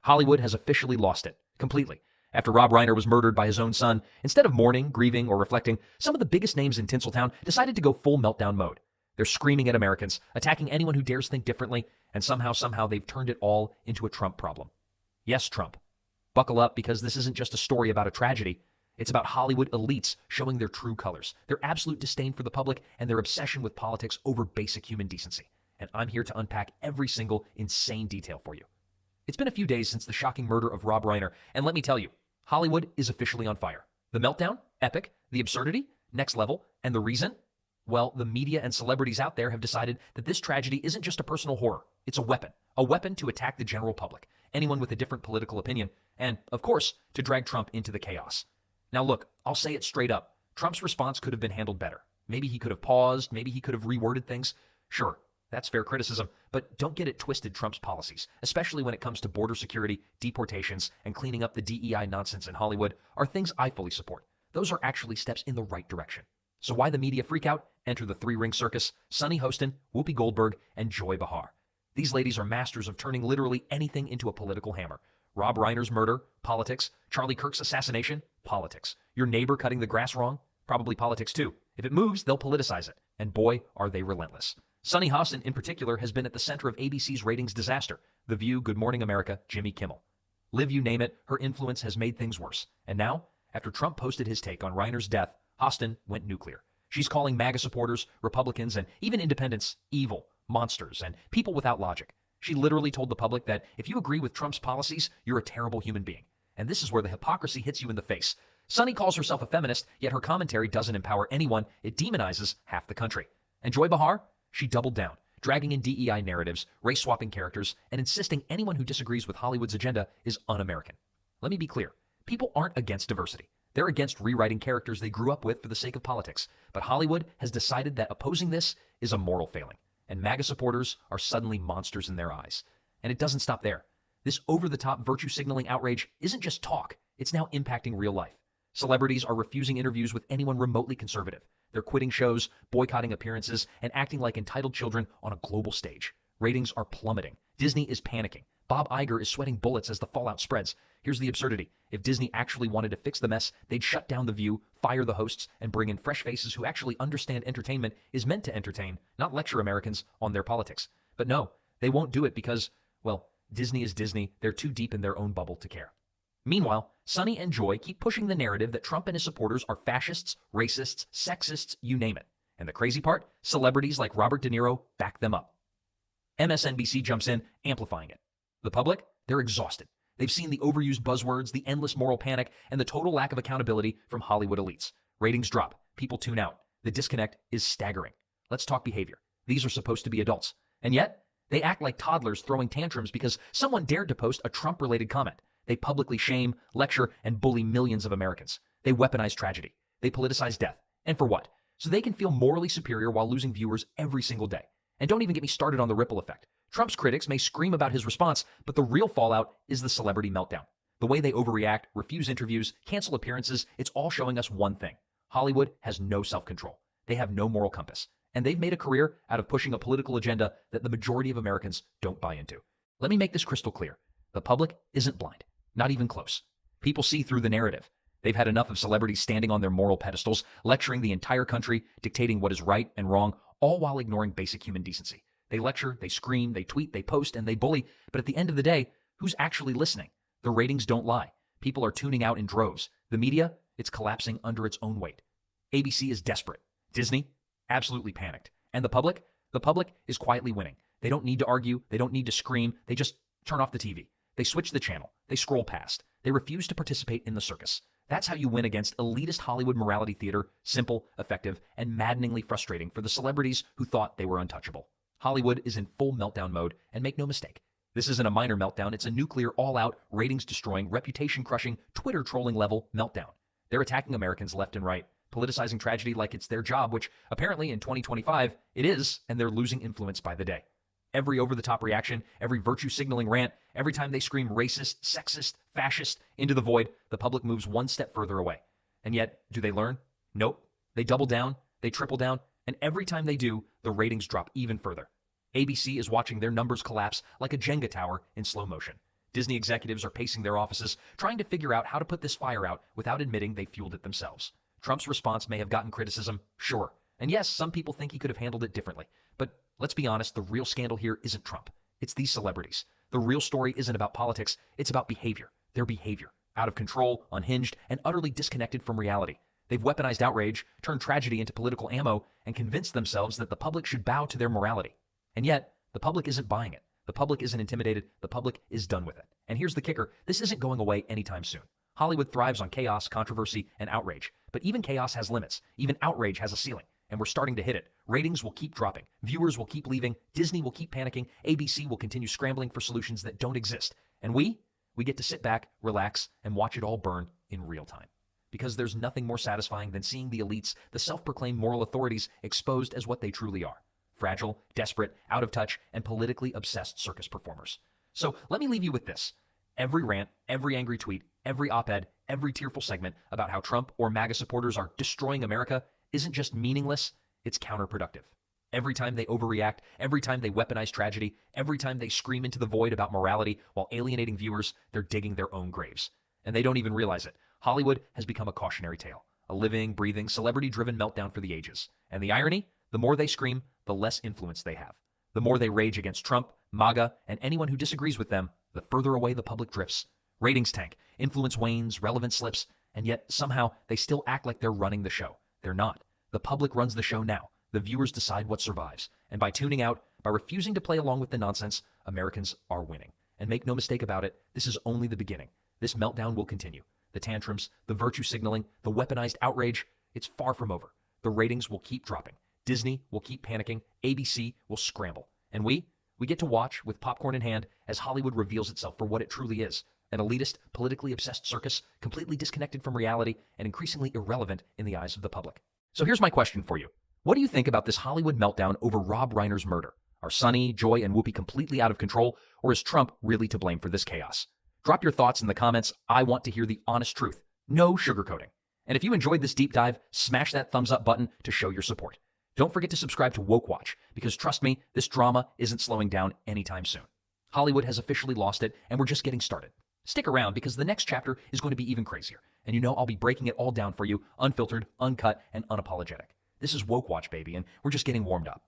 Hollywood has officially lost it, completely. After Rob Reiner was murdered by his own son, instead of mourning, grieving, or reflecting, some of the biggest names in Tinseltown decided to go full meltdown mode. They're screaming at Americans, attacking anyone who dares think differently, and somehow they've turned it all into a Trump problem. Yes, Trump. Buckle up, because this isn't just a story about a tragedy. It's about Hollywood elites showing their true colors, their absolute disdain for the public, and their obsession with politics over basic human decency. And I'm here to unpack every single insane detail for you. It's been a few days since the shocking murder of Rob Reiner, and let me tell you, Hollywood is officially on fire. The meltdown? Epic. The absurdity? Next level. And the reason? Well, the media and celebrities out there have decided that this tragedy isn't just a personal horror. It's a weapon to attack the general public, anyone with a different political opinion, and, of course, to drag Trump into the chaos. Now look, I'll say it straight up. Trump's response could have been handled better. Maybe he could have paused, maybe he could have reworded things. Sure, that's fair criticism, but don't get it twisted. Trump's policies, especially when it comes to border security, deportations, and cleaning up the DEI nonsense in Hollywood, are things I fully support. Those are actually steps in the right direction. So why the media freak out? Enter the three-ring circus: Sunny Hostin, Whoopi Goldberg, and Joy Behar. These ladies are masters of turning literally anything into a political hammer. Rob Reiner's murder, politics. Charlie Kirk's assassination, politics. Your neighbor cutting the grass wrong, probably politics too. If it moves, they'll politicize it. And boy, are they relentless. Sunny Hostin, in particular, has been at the center of ABC's ratings disaster. The View, Good Morning America, Jimmy Kimmel. Live, you name it, her influence has made things worse. And now, after Trump posted his take on Reiner's death, Hostin went nuclear. She's calling MAGA supporters, Republicans, and even independents evil, monsters, and people without logic. She literally told the public that if you agree with Trump's policies, you're a terrible human being. And this is where the hypocrisy hits you in the face. Sunny calls herself a feminist, yet her commentary doesn't empower anyone. It demonizes half the country. And Joy Behar? She doubled down, dragging in DEI narratives, race-swapping characters, and insisting anyone who disagrees with Hollywood's agenda is un-American. Let me be clear. People aren't against diversity. They're against rewriting characters they grew up with for the sake of politics. But Hollywood has decided that opposing this is a moral failing. And MAGA supporters are suddenly monsters in their eyes. And it doesn't stop there. This over-the-top virtue-signaling outrage isn't just talk. It's now impacting real life. Celebrities are refusing interviews with anyone remotely conservative. They're quitting shows, boycotting appearances, and acting like entitled children on a global stage. Ratings are plummeting. Disney is panicking. Bob Iger is sweating bullets as the fallout spreads. Here's the absurdity. If Disney actually wanted to fix the mess, they'd shut down The View, fire the hosts, and bring in fresh faces who actually understand entertainment is meant to entertain, not lecture Americans on their politics. But no, they won't do it because, well, Disney is Disney. They're too deep in their own bubble to care. Meanwhile, Sunny and Joy keep pushing the narrative that Trump and his supporters are fascists, racists, sexists, you name it. And the crazy part? Celebrities like Robert De Niro back them up. MSNBC jumps in, amplifying it. The public? They're exhausted. They've seen the overused buzzwords, the endless moral panic, and the total lack of accountability from Hollywood elites. Ratings drop. People tune out. The disconnect is staggering. Let's talk behavior. These are supposed to be adults. And yet, they act like toddlers throwing tantrums because someone dared to post a Trump-related comment. They publicly shame, lecture, and bully millions of Americans. They weaponize tragedy. They politicize death. And for what? So they can feel morally superior while losing viewers every single day. And don't even get me started on the ripple effect. Trump's critics may scream about his response, but the real fallout is the celebrity meltdown. The way they overreact, refuse interviews, cancel appearances, it's all showing us one thing. Hollywood has no self-control. They have no moral compass. And they've made a career out of pushing a political agenda that the majority of Americans don't buy into. Let me make this crystal clear. The public isn't blind. Not even close. People see through the narrative. They've had enough of celebrities standing on their moral pedestals, lecturing the entire country, dictating what is right and wrong, all while ignoring basic human decency. They lecture, they scream, they tweet, they post, and they bully, but at the end of the day, who's actually listening? The ratings don't lie. People are tuning out in droves. The media, it's collapsing under its own weight. ABC is desperate. Disney, absolutely panicked. And the public? The public is quietly winning. They don't need to argue. They don't need to scream. They just turn off the TV. They switch the channel. They scroll past. They refuse to participate in the circus. That's how you win against elitist Hollywood morality theater, simple, effective, and maddeningly frustrating for the celebrities who thought they were untouchable. Hollywood is in full meltdown mode, and make no mistake, this isn't a minor meltdown. It's a nuclear, all-out, ratings-destroying, reputation-crushing, Twitter-trolling level meltdown. They're attacking Americans left and right, politicizing tragedy like it's their job, which apparently in 2025 it is, and they're losing influence by the day. Every over-the-top reaction, every virtue-signaling rant, every time they scream racist, sexist, fascist into the void, the public moves one step further away. And yet, do they learn? Nope. They double down, they triple down, and every time they do, the ratings drop even further. ABC is watching their numbers collapse like a Jenga tower in slow motion. Disney executives are pacing their offices, trying to figure out how to put this fire out without admitting they fueled it themselves. Trump's response may have gotten criticism, sure. And yes, some people think he could have handled it differently. But let's be honest, the real scandal here isn't Trump. It's these celebrities. The real story isn't about politics, it's about behavior. Their behavior. Out of control, unhinged, and utterly disconnected from reality. They've weaponized outrage, turned tragedy into political ammo, and convinced themselves that the public should bow to their morality. And yet, the public isn't buying it. The public isn't intimidated. The public is done with it. And here's the kicker. This isn't going away anytime soon. Hollywood thrives on chaos, controversy, and outrage. But even chaos has limits. Even outrage has a ceiling. And we're starting to hit it. Ratings will keep dropping. Viewers will keep leaving. Disney will keep panicking. ABC will continue scrambling for solutions that don't exist. And we get to sit back, relax, and watch it all burn in real time. Because there's nothing more satisfying than seeing the elites, the self-proclaimed moral authorities, exposed as what they truly are. Fragile, desperate, out of touch, and politically obsessed circus performers. So let me leave you with this. Every rant, every angry tweet, every op-ed, every tearful segment about how Trump or MAGA supporters are destroying America isn't just meaningless, it's counterproductive. Every time they overreact, every time they weaponize tragedy, every time they scream into the void about morality while alienating viewers, they're digging their own graves. And they don't even realize it. Hollywood has become a cautionary tale, a living, breathing, celebrity-driven meltdown for the ages. And the irony? The more they scream, the less influence they have. The more they rage against Trump, MAGA, and anyone who disagrees with them, the further away the public drifts. Ratings tank, influence wanes, relevance slips, and yet somehow they still act like they're running the show. They're not. The public runs the show now. The viewers decide what survives. And by tuning out, by refusing to play along with the nonsense, Americans are winning. And make no mistake about it, this is only the beginning. This meltdown will continue. The tantrums, the virtue signaling, the weaponized outrage, it's far from over. The ratings will keep dropping. Disney will keep panicking. ABC will scramble. And we get to watch with popcorn in hand as Hollywood reveals itself for what it truly is. An elitist, politically obsessed circus, completely disconnected from reality and increasingly irrelevant in the eyes of the public. So here's my question for you. What do you think about this Hollywood meltdown over Rob Reiner's murder? Are Sunny, Joy, and Whoopi completely out of control, or is Trump really to blame for this chaos? Drop your thoughts in the comments. I want to hear the honest truth. No sugarcoating. And if you enjoyed this deep dive, smash that thumbs up button to show your support. Don't forget to subscribe to Woke Watch, because trust me, this drama isn't slowing down anytime soon. Hollywood has officially lost it, and we're just getting started. Stick around, because the next chapter is going to be even crazier. And you know I'll be breaking it all down for you, unfiltered, uncut, and unapologetic. This is Woke Watch, baby, and we're just getting warmed up.